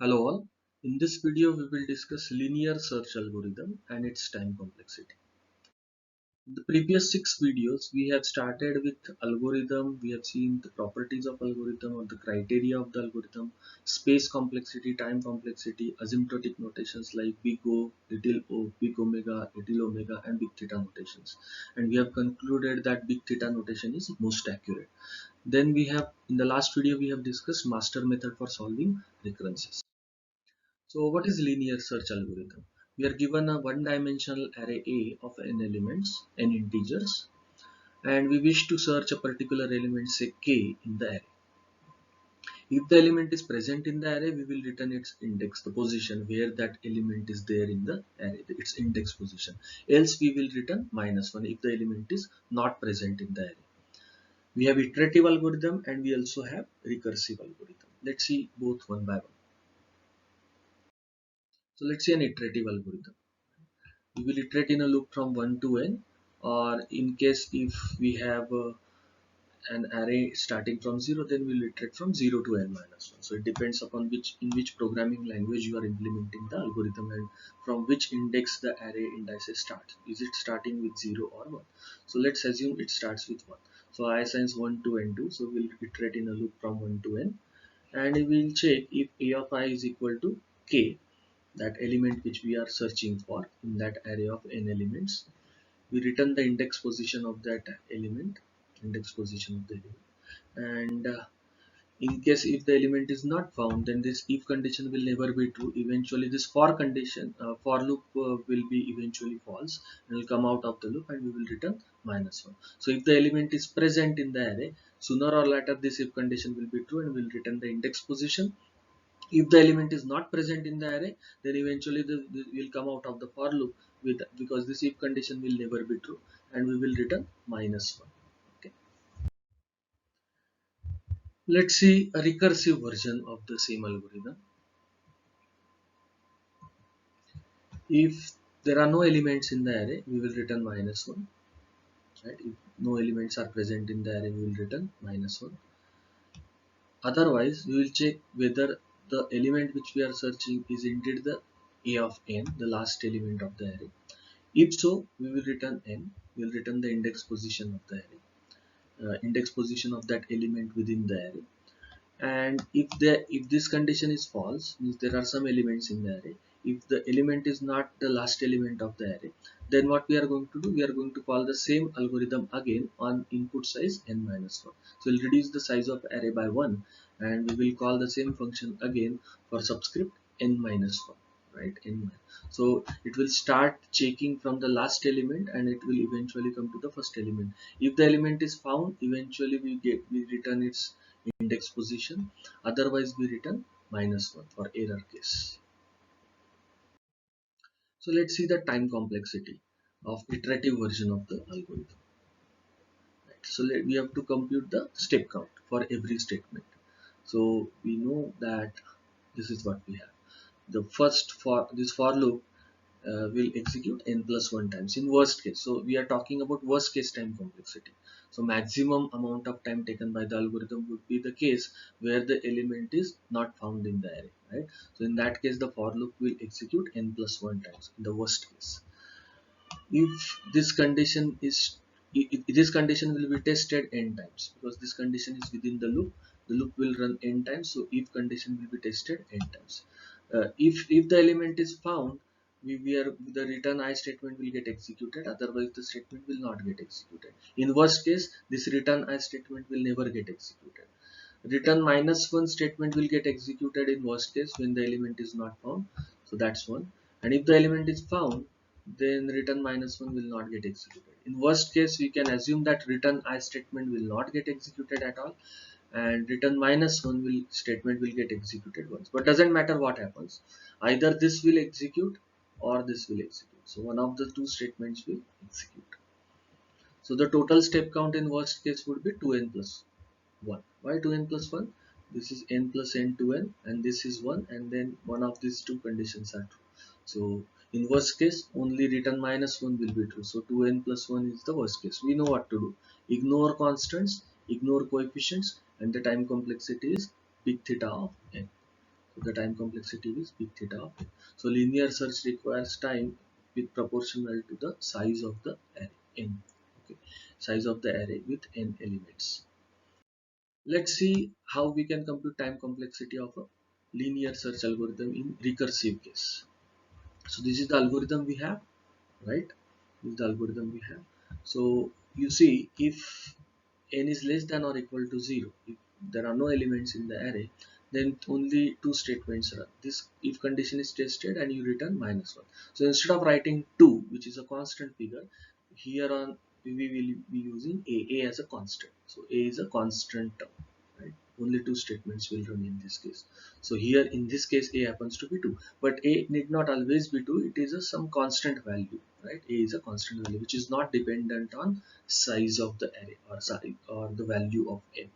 Hello all. In this video we will discuss linear search algorithm and its time complexity. In the previous 6 videos we have started with algorithm, we have seen the properties of algorithm or the criteria of the algorithm, space complexity, time complexity, asymptotic notations like big O, big omega, little omega and big theta notations. And we have concluded that big theta notation is most accurate. Then we have, in the last video we have discussed master method for solving recurrences. So what is linear search algorithm? We are given a one-dimensional array A of n elements, n integers, and we wish to search a particular element, say k, in the array. If the element is present in the array, we will return its index, the position where that element is there in the array, its index position. Else we will return -1 if the element is not present in the array. We have iterative algorithm and we also have recursive algorithm. Let's see both one by one. So let's see an iterative algorithm. We will iterate in a loop from 1 to n, or in case if we have an array starting from 0, then we will iterate from 0 to n-1. So it depends upon which programming language you are implementing the algorithm and from which index the array indices starts. Is it starting with 0 or 1? So let's assume it starts with 1. So I assigns 1 to n2, so we'll iterate in a loop from 1 to n, and we will check if a of I is equal to k, that element which we are searching for in that array of n elements. We return the index position of that element, and in case if the element is not found, then this if condition will never be true. Eventually this for loop will be eventually false and will come out of the loop, and we will return -1. So if the element is present in the array, sooner or later this if condition will be true and will return the index position. If the element is not present in the array, then eventually will come out of the for loop with, because this if condition will never be true, and we will return -1. Okay. Let's see a recursive version of the same algorithm. If there are no elements in the array, we will return -1. Right? If no elements are present in the array, we will return -1. Otherwise, we will check whether the element which we are searching is indeed the a of n, the last element of the array. If so, we will return n. We will return the index position of the array, index position of that element within the array. And if this condition is false, means there are some elements in the array. If the element is not the last element of the array, then what we are going to do? We are going to call the same algorithm again on input size n-1. So we'll reduce the size of array by 1, and we will call the same function again for subscript n-1. Right, so it will start checking from the last element and it will eventually come to the first element. If the element is found, eventually we return its index position, otherwise we return -1 for error case. So let's see the time complexity of iterative version of the algorithm. Right. So we have to compute the step count for every statement. So we know that this is what we have. The first for this for loop will execute n plus 1 times in worst case. So we are talking about worst case time complexity. So maximum amount of time taken by the algorithm would be the case where the element is not found in the array, right? So in that case the for loop will execute n plus 1 times in the worst case. If this condition is this condition will be tested n times, because this condition is within the loop will run n times, so if condition will be tested n times. If the element is found, we are the return I statement will get executed, otherwise the statement will not get executed. In worst case, this return I statement will never get executed. Return -1 statement will get executed in worst case when the element is not found. So that's one. And if the element is found, then return -1 will not get executed. In worst case, we can assume that return I statement will not get executed at all, and return -1 statement will get executed once. But doesn't matter what happens, either this will execute or this will execute. So one of the two statements will execute. So the total step count in worst case would be 2n plus 1. Why 2n plus 1? This is n plus n to n, and this is 1, and then one of these two conditions are true. So in worst case, only return -1 will be true. So 2n plus 1 is the worst case. We know what to do. Ignore constants, ignore coefficients, and the time complexity is big theta of n. the time complexity is big theta of n. So linear search requires time with proportional to the size of the array n. Okay, size of the array with n elements. Let's see how we can compute time complexity of a linear search algorithm in recursive case. So this is the algorithm we have, right? This is the algorithm we have. So you see, if n is less than or equal to 0, if there are no elements in the array, then only two statements run. This if condition is tested and you return -1. So instead of writing 2, which is a constant figure, here on we will be using a as a constant. So a is a constant term, right? Only two statements will run in this case. So here in this case a happens to be 2, but a need not always be 2. It is a some constant value, right? A is a constant value which is not dependent on size of the array or size or the value of n.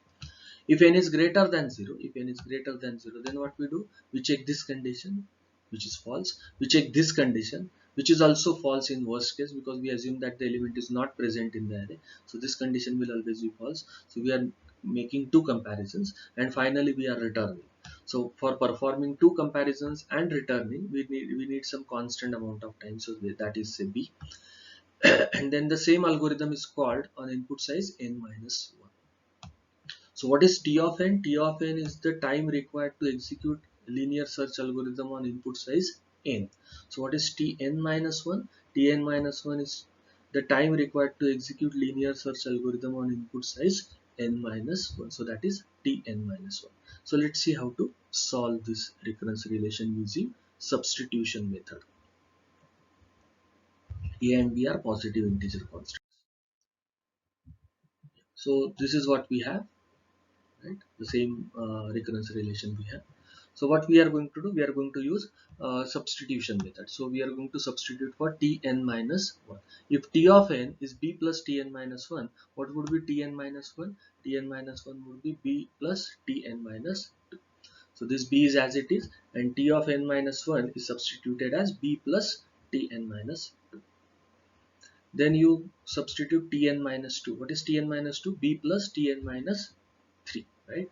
If n is greater than 0, if n is greater than 0, then what we do? We check this condition, which is false. We check this condition, which is also false in worst case, because we assume that the element is not present in the array. So this condition will always be false. So we are making two comparisons, and finally we are returning. So for performing two comparisons and returning, we need some constant amount of time. So that is say b. And then the same algorithm is called on input size n minus 1. So what is T of n? T of n is the time required to execute linear search algorithm on input size n. So what is Tn minus 1? Tn minus 1 is the time required to execute linear search algorithm on input size n minus 1. So that is Tn minus 1. So let's see how to solve this recurrence relation using substitution method. A and B are positive integer constants. So this is what we have, right? The same recurrence relation we have. So what we are going to do, we are going to use substitution method. So we are going to substitute for Tn minus 1. If T of n is b plus Tn minus 1, what would be Tn minus 1? Tn minus 1 would be b plus Tn minus 2. So this b is as it is, and T of n minus 1 is substituted as b plus Tn minus 2. Then you substitute Tn minus 2. What is Tn minus 2? B plus Tn minus 3, right?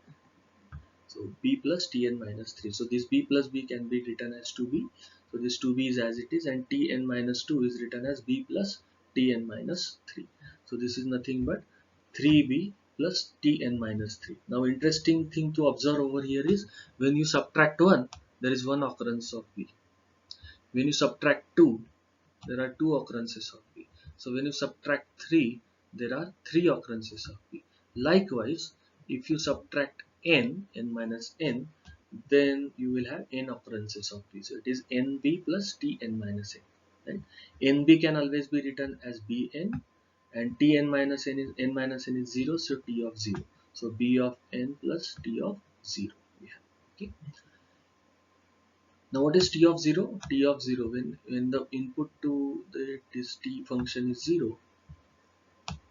So b plus Tn minus 3. So this b plus b can be written as 2b. So this 2b is as it is, and Tn minus 2 is written as b plus Tn minus 3. So this is nothing but 3b plus Tn minus 3. Now interesting thing to observe over here is when you subtract 1, there is one occurrence of b. When you subtract 2, there are two occurrences of b. So when you subtract 3, there are three occurrences of b. Likewise, if you subtract n minus n, then you will have n occurrences of b. So it is nb plus Tn minus n. Right? Nb can always be written as bn, and Tn minus n is n minus n is 0, so t of 0. So b of n plus t of 0 we have. Okay. Now what is t of 0? T of 0, when the input to this t function is 0,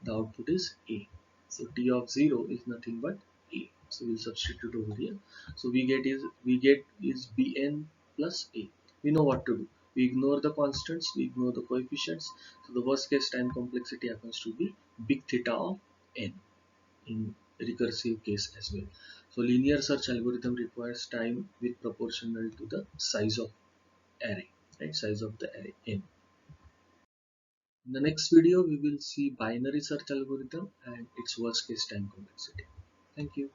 the output is a. So t of 0 is nothing but a. So we'll substitute over here. So we get is bn plus a. We know what to do. We ignore the constants, we ignore the coefficients. So the worst case time complexity happens to be big theta of n in recursive case as well. So linear search algorithm requires time with proportional to the size of array, right? Size of the array n. In the next video, we will see binary search algorithm and its worst case time complexity. Thank you.